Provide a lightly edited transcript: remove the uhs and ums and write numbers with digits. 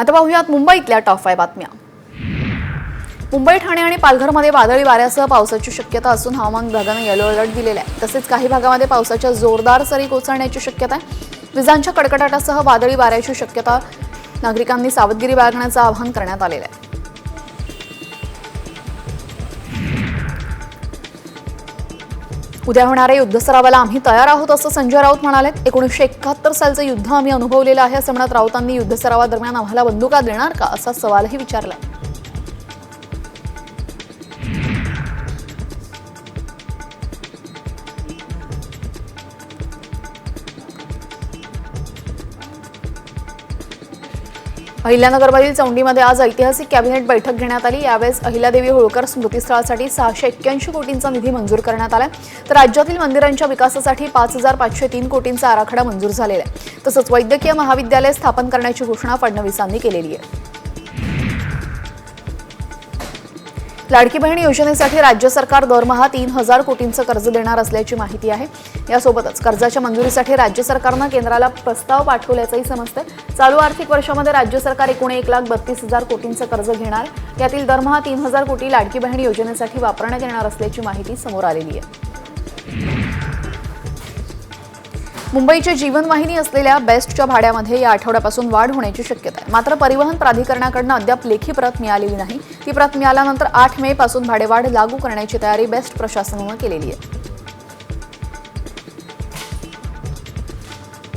आता पाहूयात मुंबईतल्या टॉप 5 बातम्या। मुंबई, ठाणे आणि पालघरमध्ये वादळी वाऱ्यासह पावसाची शक्यता असून हवामान विभागाने येलो अलर्ट दिलेला आहे। तसेच काही भागामध्ये पावसाच्या जोरदार सरी कोसळण्याची शक्यता आहे। विजांच्या कडकडाटासह वादळी वाऱ्याची शक्यता, नागरिकांनी सावधगिरी बाळगण्याचं आवाहन करण्यात आलेलं आहे। उद्या होणाऱ्या युद्ध सरावाला आम्ही तयार आहोत असं संजय राऊत म्हणाले। 1971 सालचं युद्ध आम्ही अनुभवलेलं आहे असं म्हणत राऊतांनी युद्ध सरावादरम्यान आम्हाला बंदुका देणार का असा सवालही विचारला। अहिल्यानगरमधील चौंडीमध्ये आज ऐतिहासिक कॅबिनेट बैठक घेण्यात आली। यावेळेस अहिल्यादेवी होळकर स्मृतिस्थळासाठी 681 कोटींचा निधी मंजूर करण्यात आला। तर राज्यातील मंदिरांच्या विकासासाठी 5503 कोटींचा आराखडा मंजूर झालेला आहे। तसंच वैद्यकीय महाविद्यालय स्थापन करण्याची घोषणा फडणवीसांनी केलेली आहे। लाडकी बहीण योजनेसाठी राज्य सरकार दरमहा 3000 कोटींचं कर्ज देणार असल्याची माहिती आहे। यासोबतच कर्जाच्या मंजुरीसाठी राज्य सरकारनं केंद्राला प्रस्ताव पाठवल्याचंही समजतंय। चालू आर्थिक वर्षामध्ये राज्य सरकार एकूण 1,32,000 कोटींचं कर्ज घेणार। यातील दरमहा 3000 कोटी लाडकी बहीण योजनेसाठी वापरण्यात येणार असल्याची माहिती समोर आलेली आहे। मुंबईची जीवनवाहिनी असलेल्या बेस्टच्या भाड्यामध्ये या आठवड्यापासून वाढ होण्याची शक्यता आहे। मात्र परिवहन प्राधिकरणाकडून अद्याप लेखी प्रत मिळालेली नाही। ती प्रत मिळाल्यानंतर 8 मे पासून भाडेवाढ लागू करण्याची तयारी बेस्ट प्रशासनानं केलेली आहे।